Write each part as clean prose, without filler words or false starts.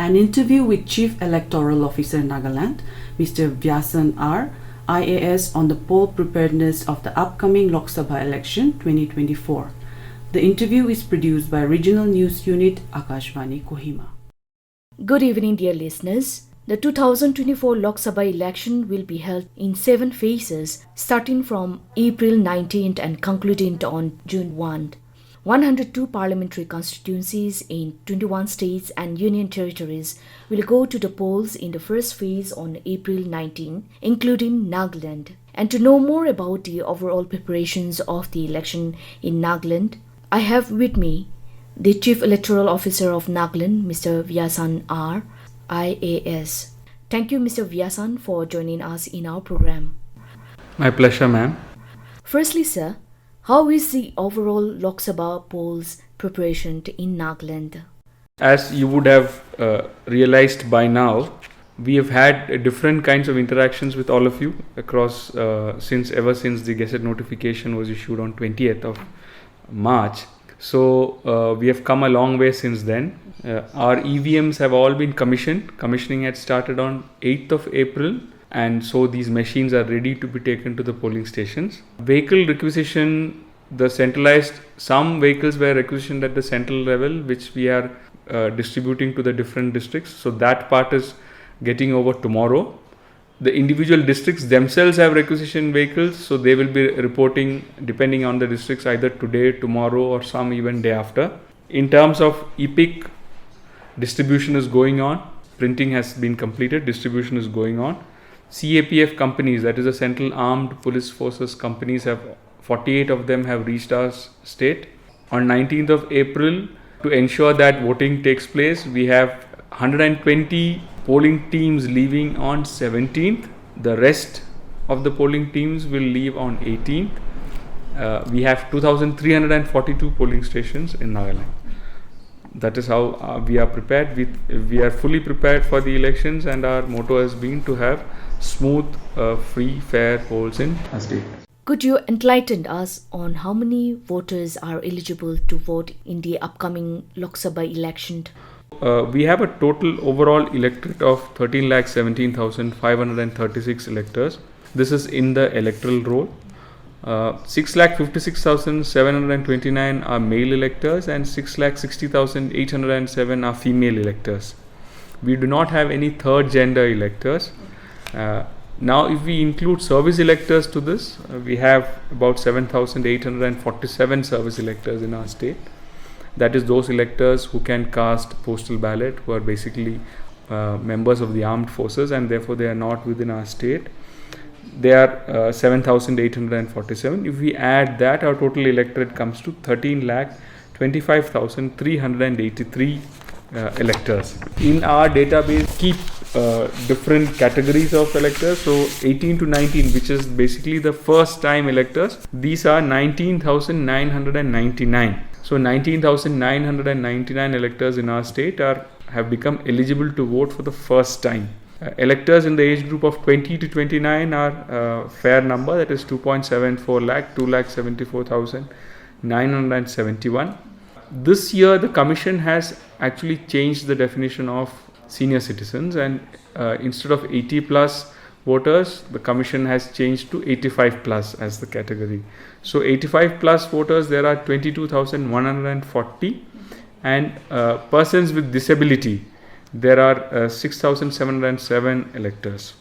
An interview with Chief Electoral Officer Nagaland, Mr. Vyasan R, IAS on the poll preparedness of the upcoming Lok Sabha Election 2024. The interview is produced by Regional News Unit Akashvani Kohima. Good evening, dear listeners. The 2024 Lok Sabha election will be held in 7 phases starting from April 19th and concluding on June 1. 102 parliamentary constituencies in 21 states and union territories will go to the polls in the first phase on April 19, including Nagaland. And to know more about the overall preparations of the election in Nagaland, I have with me the Chief Electoral Officer of Nagaland, Mr. Vyasan R, IAS. Thank you, Mr. Vyasan, for joining us in our program. My pleasure, ma'am. Firstly, sir, how is the overall Lok Sabha polls preparation in Nagaland? As you would have realized by now, we have had different kinds of interactions with all of you across ever since the Gazette notification was issued on 20th of March. So we have come a long way since then. Our EVMs have all been commissioned. Commissioning had started on 8th of April. And so these machines are ready to be taken to the polling stations. Vehicle requisition, some vehicles were requisitioned at the central level, which we are distributing to the different districts. So that part is getting over tomorrow. The individual districts themselves have requisition vehicles, so they will be reporting depending on the districts either today, tomorrow, or some even day after. In terms of EPIC, distribution is going on. Printing has been completed, distribution is going on. CAPF companies, that is the Central Armed Police Forces companies, 48 of them have reached our state. On 19th of April, to ensure that voting takes place, we have 120 polling teams leaving on 17th. The rest of the polling teams will leave on 18th. We have 2,342 polling stations in Nagaland. That is how we are prepared. We are fully prepared for the elections, and our motto has been to have smooth, free, fair polls in our state. Could you enlighten us on how many voters are eligible to vote in the upcoming Lok Sabha election? We have a total overall electorate of 13,17,536 electors. This is in the electoral roll. 6,56,729 are male electors and 6,60,807 are female electors. We do not have any third gender electors. Now, if we include service electors to this, we have about 7,847 service electors in our state. That is those electors who can cast postal ballot, who are basically members of the armed forces, and therefore they are not within our state. They are 7,847. If we add that, our total electorate comes to 13,25,383 electors. In our database, keep different categories of electors. So 18 to 19, which is basically the first time electors, these are 19,999. So 19,999 electors in our state have become eligible to vote for the first time. Electors in the age group of 20 to 29 are a fair number, that is 2.74 lakh, 2,74,971. This year, the Commission has actually changed the definition of senior citizens, and instead of 80 plus voters, the Commission has changed to 85 plus as the category. So 85 plus voters, there are 22,140, and persons with disability, there are 6,707 electors.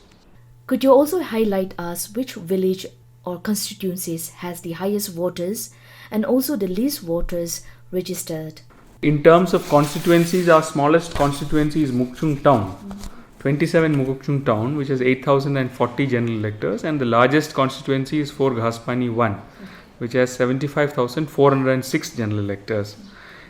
Could you also highlight us which village or constituencies has the highest voters and also the least voters registered? In terms of constituencies, our smallest constituency is Mukchung Town, 27 Mukchung Town, which has 8,040 general electors, and the largest constituency is for Akashvani 1, which has 75,406 general electors.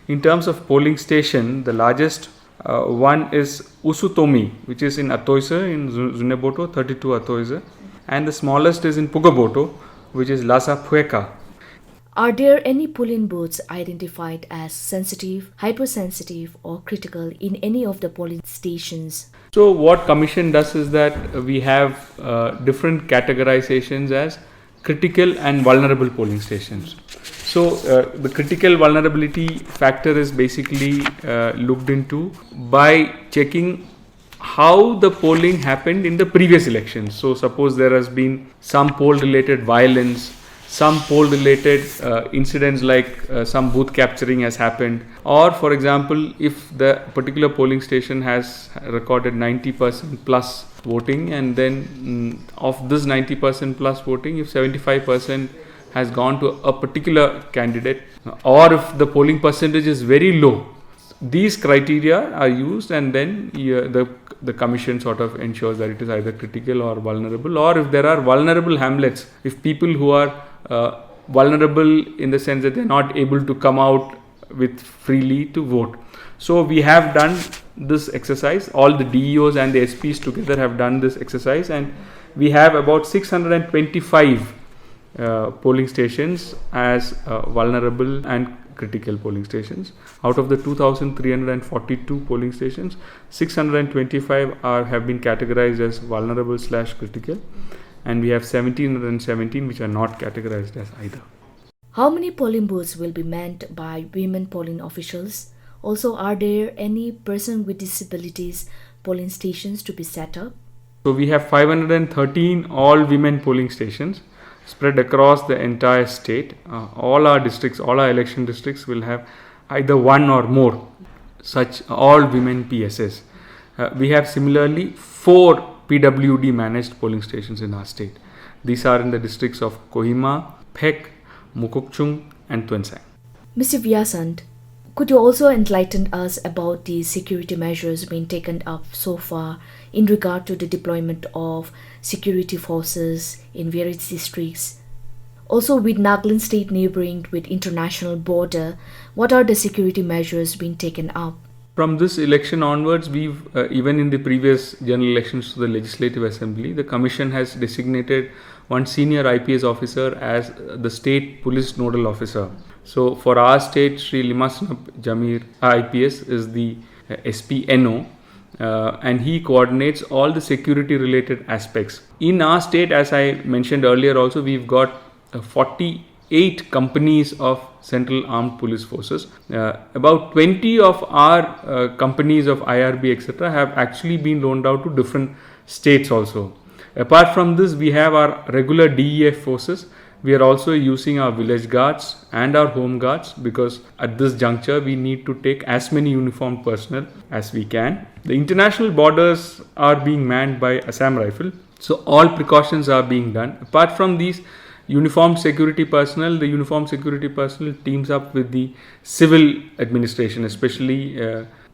In terms of polling station, the largest one is Usutomi, which is in Atoise in Zuneboto, 32 Atoise, and the smallest is in Pugaboto, which is Lasa Pueka. Are there any polling booths identified as sensitive, hypersensitive, or critical in any of the polling stations? So what Commission does is that we have different categorizations as critical and vulnerable polling stations. So the critical vulnerability factor is basically looked into by checking how the polling happened in the previous elections. So suppose there has been some poll related violence, some poll related incidents like some booth capturing has happened, or for example if the particular polling station has recorded 90% plus voting, and then of this 90% plus voting, if 75% has gone to a particular candidate, or if the polling percentage is very low, these criteria are used, and then the commission sort of ensures that it is either critical or vulnerable, or if there are vulnerable hamlets, if people who are vulnerable in the sense that they are not able to come out with freely to vote. So we have done this exercise, all the DEOs and the SPs together have done this exercise, and we have about 625 polling stations as vulnerable and critical polling stations. Out of the 2,342 polling stations, 625 have been categorized as vulnerable / critical, and we have 1,717 which are not categorized as either. How many polling booths will be manned by women polling officials? Also, are there any person with disabilities polling stations to be set up? So we have 513 all women polling stations spread across the entire state. All our districts, all our election districts will have either one or more such all women PSS. We have similarly 4 PWD managed polling stations in our state. These are in the districts of Kohima, Phek, Mukokchung and Tuensang. Mr. Vyasan, could you also enlighten us about the security measures being taken up so far in regard to the deployment of security forces in various districts? Also, with Nagaland state neighboring with international border, what are the security measures being taken up? From this election onwards, we've even in the previous general elections to the Legislative Assembly, the Commission has designated one senior IPS officer as the State Police Nodal Officer. So for our state, Sri Limasnap Jamir IPS is the SPNO, and he coordinates all the security related aspects. In our state, as I mentioned earlier also, we've got 48 companies of Central Armed Police Forces. About 20 of our companies of IRB etc. have actually been loaned out to different states also. Apart from this, we have our regular DEF forces. We are also using our village guards and our home guards, because at this juncture we need to take as many uniformed personnel as we can. The international borders are being manned by Assam Rifle. So all precautions are being done. Apart from these uniformed security personnel, the uniformed security personnel teams up with the civil administration, especially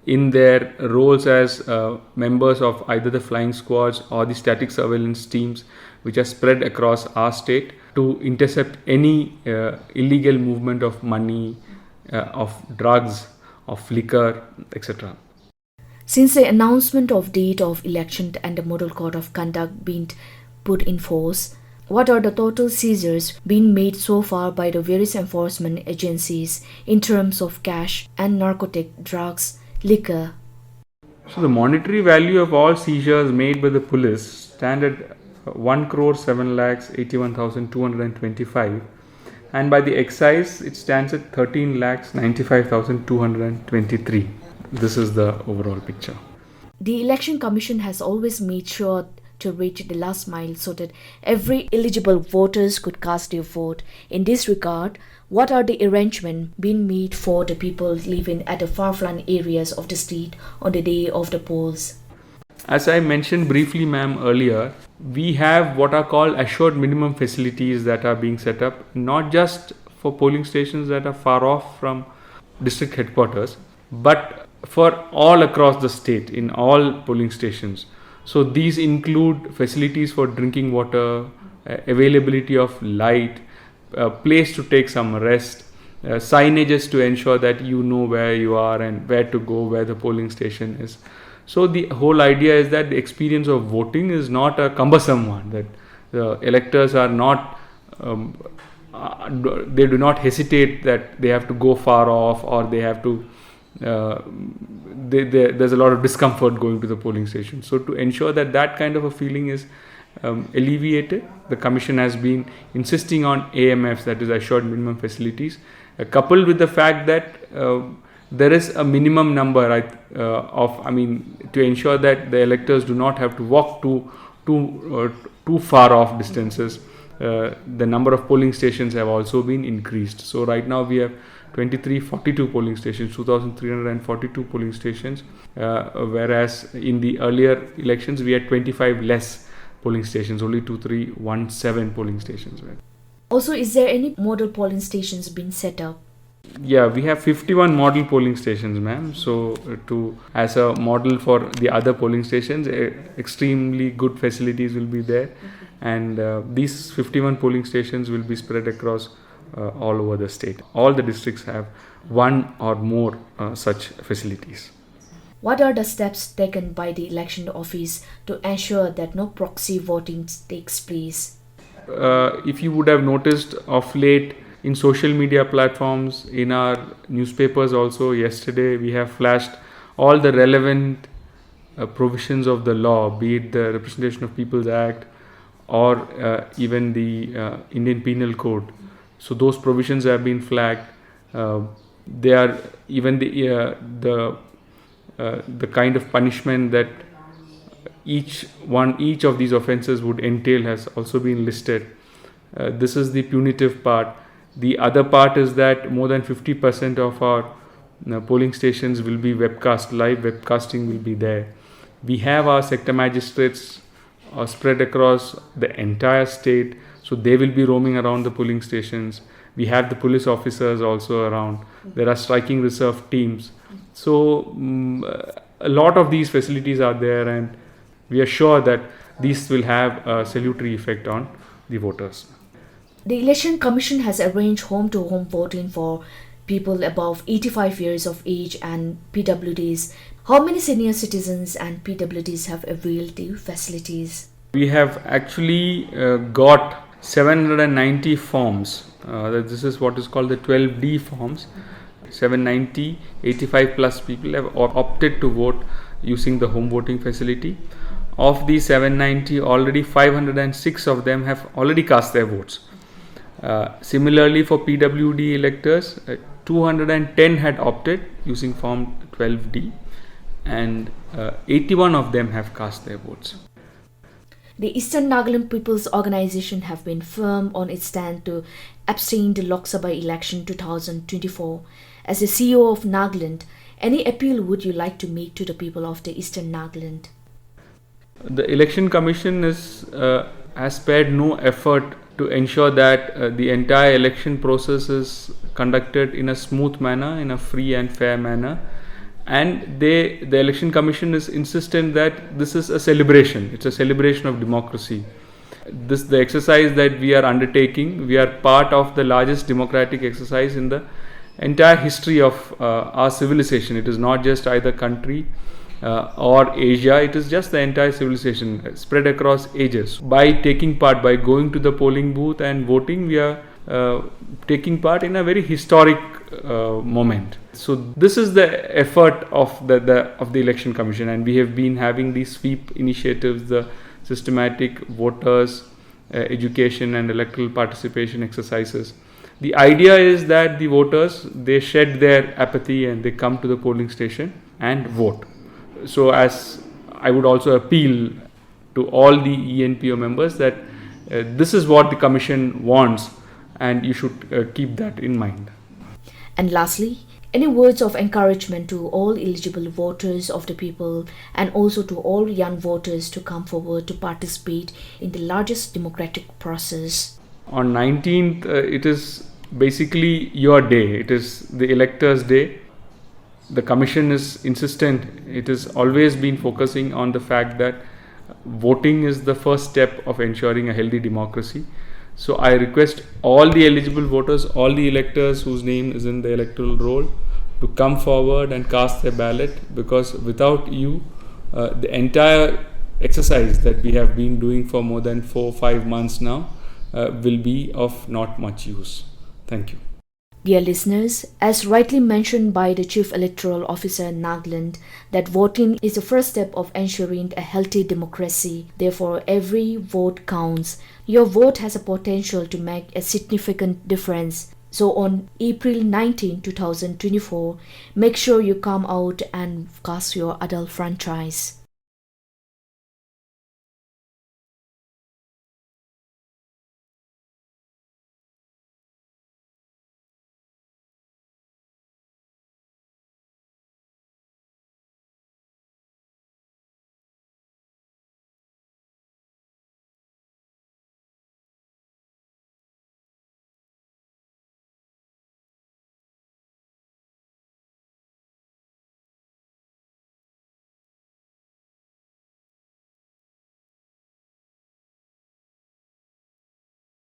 in their roles as members of either the flying squads or the static surveillance teams, which are spread across our state to intercept any illegal movement of money, of drugs, of liquor, etc. Since the announcement of date of election and the model code of conduct being put in force, what are the total seizures being made so far by the various enforcement agencies in terms of cash and narcotic drugs, liquor? So the monetary value of all seizures made by the police stand at 1,07,81,225, and by the excise it stands at 13,95,223. This is the overall picture. The Election Commission has always made sure to reach the last mile so that every eligible voters could cast their vote. In this regard, what are the arrangements being made for the people living at the far-flung areas of the state on the day of the polls? As I mentioned briefly, ma'am, earlier, we have what are called assured minimum facilities that are being set up, not just for polling stations that are far off from district headquarters, but for all across the state in all polling stations. So these include facilities for drinking water, availability of light, a place to take some rest, signages to ensure that you know where you are and where to go, where the polling station is. So the whole idea is that the experience of voting is not a cumbersome one, that the electors are not, they do not hesitate that they have to go far off, or they have to, there's a lot of discomfort going to the polling station. So to ensure that that kind of a feeling is alleviated. The Commission has been insisting on AMFs, that is assured minimum facilities, coupled with the fact that there is a minimum number to ensure that the electors do not have to walk too far off distances. The number of polling stations have also been increased. So right now we have 2342 polling stations, 2,342 polling stations, whereas in the earlier elections we had 25 less polling stations, only 2317 polling stations. Also, is there any model polling stations being set up? Yeah, we have 51 model polling stations, ma'am. So as a model for the other polling stations, extremely good facilities will be there. And these 51 polling stations will be spread across all over the state. All the districts have one or more such facilities. What are the steps taken by the election office to ensure that no proxy voting takes place? If you would have noticed of late in social media platforms, in our newspapers also, yesterday we have flashed all the relevant provisions of the law, be it the Representation of People's Act or even the Indian Penal Code. So those provisions have been flagged. They are even the kind of punishment that each of these offences would entail has also been listed. This is the punitive part. The other part is that more than 50% of our polling stations will be webcast. Live webcasting will be there. We have our sector magistrates spread across the entire state, so they will be roaming around the polling stations. We have the police officers also around. There are striking reserve teams. So a lot of these facilities are there, and we are sure that these will have a salutary effect on the voters. The Election Commission has arranged home-to-home voting for people above 85 years of age and PWDs. How many senior citizens and PWDs have availed the facilities? We have actually got 790 forms. This is what is called the 12D forms. 790, 85 plus people have opted to vote using the home voting facility. Of the 790, already 506 of them have already cast their votes. Similarly, for PWD electors, 210 had opted using form 12D, and 81 of them have cast their votes. The Eastern Nagaland People's Organization have been firm on its stand to abstain the Lok Sabha Election 2024. As the CEO of Nagaland, any appeal would you like to make to the people of the Eastern Nagaland? The Election Commission has spared no effort to ensure that the entire election process is conducted in a smooth manner, in a free and fair manner. And the Election Commission is insistent that this is a celebration. It's a celebration of democracy. The exercise that we are undertaking, we are part of the largest democratic exercise in the entire history of our civilization. It is not just either country or Asia, it is just the entire civilization spread across ages. By taking part, by going to the polling booth and voting, we are taking part in a very historic moment. So this is the effort of the Election Commission, and we have been having these sweep initiatives, the systematic voters education and electoral participation exercises. The idea is that the voters, they shed their apathy and they come to the polling station and vote. So as I would also appeal to all the ENPO members that this is what the Commission wants, and you should keep that in mind. And lastly, any words of encouragement to all eligible voters of the people and also to all young voters to come forward to participate in the largest democratic process? On 19th, it is basically your day. It is the electors' day. The Commission is insistent. It has always been focusing on the fact that voting is the first step of ensuring a healthy democracy. So I request all the eligible voters, all the electors whose name is in the electoral roll, to come forward and cast their ballot, because without you, the entire exercise that we have been doing for more than 4-5 months now will be of not much use. Thank you. Dear listeners, as rightly mentioned by the Chief Electoral Officer in Nagaland, that voting is the first step of ensuring a healthy democracy. Therefore, every vote counts. Your vote has a potential to make a significant difference. So on April 19, 2024, make sure you come out and cast your adult franchise.